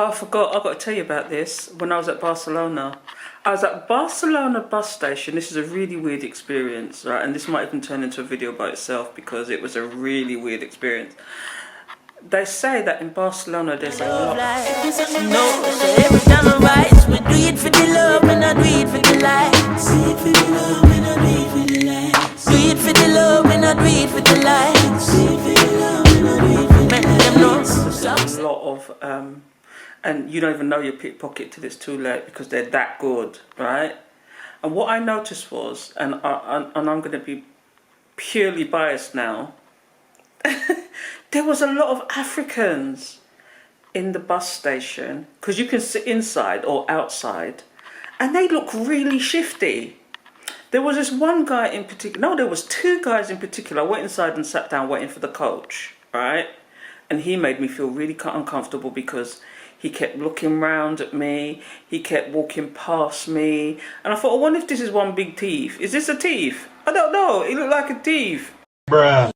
Oh, I forgot. I've got to tell you about this. When I was at Barcelona, I was at Barcelona bus station. This is a really weird experience, right? And this might even turn into a video by itself because it was a really weird experience. They say that in Barcelona there's a lot. No, every time I rise, we do it for the love and I do it for the likes. Do it for the love and I do it for the likes. Do it for the love and I do it for the likes. Do it for the love and I do it for the likes. Make them know. There's a lot of and you don't even know your pickpocket till it's too late because they're that good, right? And what I noticed was, and I'm going to be purely biased now, there was a lot of Africans in the bus station because you can sit inside or outside and they look really shifty. There was this one guy in particular, no, there was two guys in particular. I went inside and sat down waiting for the coach, right? And he made me feel really uncomfortable because he kept looking round at me. He kept walking past me. And I thought, I wonder if this is one big thief. Is this a thief? I don't know. He looked like a thief. Bruh.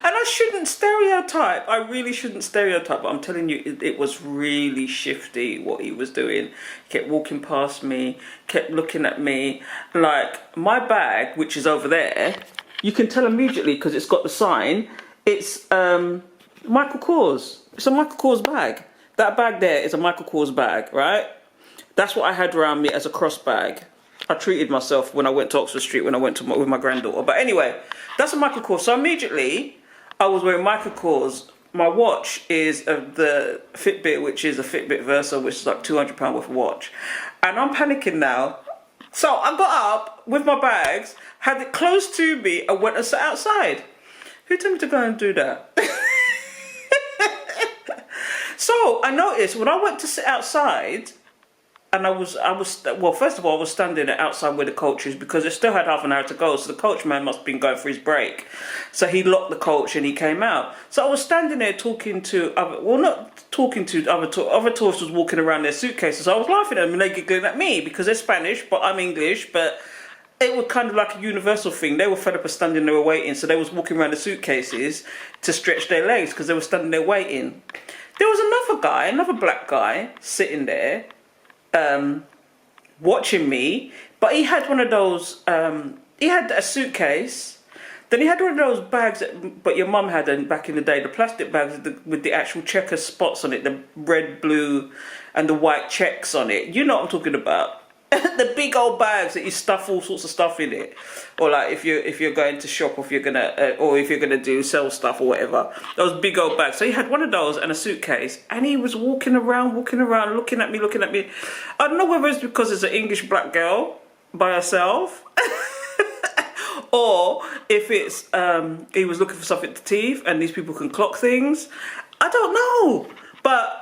And I shouldn't stereotype. I really shouldn't stereotype. But I'm telling you, it was really shifty what he was doing. He kept walking past me, kept looking at me. Like, my bag, which is over there, you can tell immediately because it's got the sign. It's Michael Kors. It's a Michael Kors bag. That bag there is a Michael Kors bag, right? That's what I had around me as a cross bag. I treated myself when I went to Oxford Street when I went to with my granddaughter. But anyway, that's a Michael Kors. So immediately, I was wearing Michael Kors. My watch is the Fitbit, which is a Fitbit Versa, which is like £200 worth of watch. And I'm panicking now. So I got up with my bags, had it close to me, and went and sat outside. Who told me to go and do that? So I noticed when I went to sit outside, and I was well, first of all, I was standing outside where the coach is because it still had half an hour to go. So the coachman must have been going for his break. So he locked the coach and he came out. So I was standing there talking to not talking to other tourists was walking around their suitcases. So I was laughing at them and they giggling at me because they're Spanish, but I'm English, but it was kind of like a universal thing. They were fed up of standing there waiting, so they was walking around the suitcases to stretch their legs because they were standing there waiting. There was another black guy, sitting there, watching me, but he had one of those, he had a suitcase, then he had one of those bags but your mum had back in the day, the plastic bags with the actual checker spots on it, the red, blue, and the white checks on it. You know what I'm talking about. The big old bags that you stuff all sorts of stuff in it, or like if you're going to shop, or if you're gonna do sell stuff or whatever, those big old bags. So he had one of those and a suitcase, and he was walking around, looking at me. I don't know whether it's because it's an English black girl by herself, or if it's he was looking for something to teeth, and these people can clock things. I don't know, but.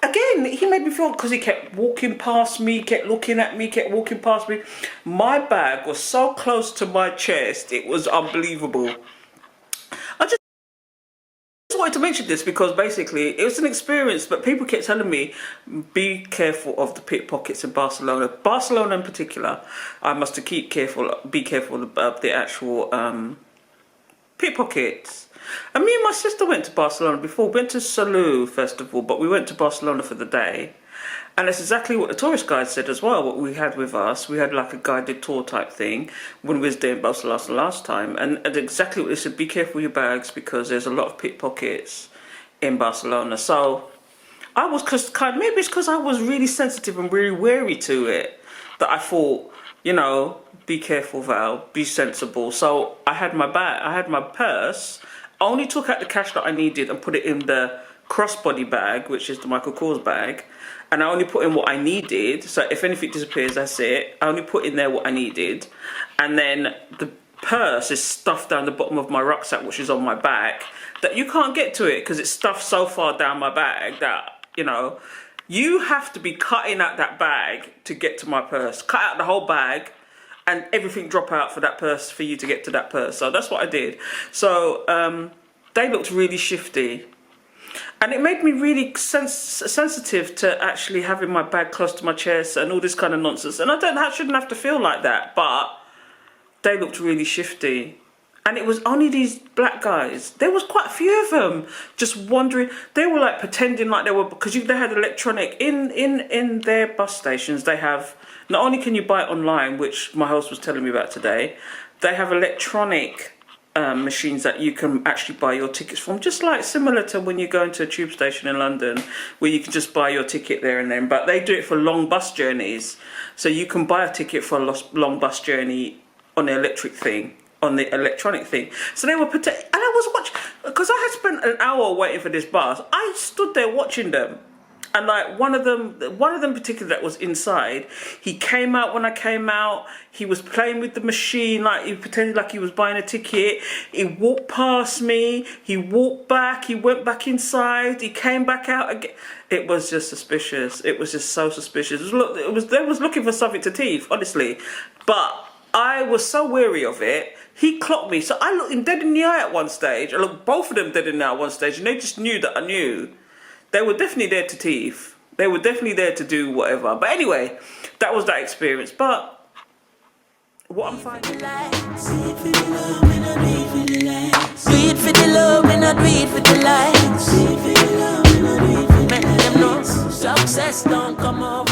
Again, he made me feel because he kept walking past me, kept looking at me, kept walking past me. My bag was so close to my chest, it was unbelievable. I just wanted to mention this because basically it was an experience, but people kept telling me, be careful of the pickpockets in Barcelona. Barcelona in particular, I must be careful about the actual pickpockets. And me and my sister went to Barcelona before. We went to Salou Festival, but we went to Barcelona for the day. And that's exactly what the tourist guide said as well, what we had with us. We had like a guided tour type thing when we was there in Barcelona last time. And exactly what they said, be careful with your bags because there's a lot of pickpockets in Barcelona. So I was maybe it's because I was really sensitive and really wary to it that I thought, you know, be careful, Val, be sensible. So I had my bag, I had my purse. I only took out the cash that I needed and put it in the crossbody bag, which is the Michael Kors bag. And I only put in what I needed. So if anything disappears, that's it. I only put in there what I needed. And then the purse is stuffed down the bottom of my rucksack, which is on my back, that you can't get to it because it's stuffed so far down my bag that, you know, you have to be cutting out that bag to get to my purse. Cut out the whole bag. And everything drop out for that purse for you to get to that purse. So that's what I did. So they looked really shifty. And it made me really sensitive to actually having my bag close to my chest and all this kind of nonsense. And I shouldn't have to feel like that. But they looked really shifty. And it was only these black guys. There was quite a few of them just wandering. They were like pretending like they were, because they had electronic in their bus stations. They have, not only can you buy it online, which my host was telling me about today, they have electronic machines that you can actually buy your tickets from, just like similar to when you go into a tube station in London, where you can just buy your ticket there and then. But they do it for long bus journeys, so you can buy a ticket for a long bus journey on the electronic thing. So they were and I was watching, because I had spent an hour waiting for this bus. I stood there watching them, and like one of them particularly that was inside, he came out when I came out. He was playing with the machine, like he pretended like he was buying a ticket. He walked past me, he walked back, he went back inside, he came back out again. It was just suspicious. It was just so suspicious. They was looking for something to thief, honestly. But I was so weary of it. He clocked me, so I looked him dead in the eye at one stage. I looked both of them dead in the eye at one stage, and they just knew that I knew. They were definitely there to thief. They were definitely there to do whatever. But anyway, that was that experience. But what I'm finding... Do it for the love, when I do it for the likes. Do it for the love, when I do it for the likes. Do it for the love, when I do it for the likes. Make them know success don't come over.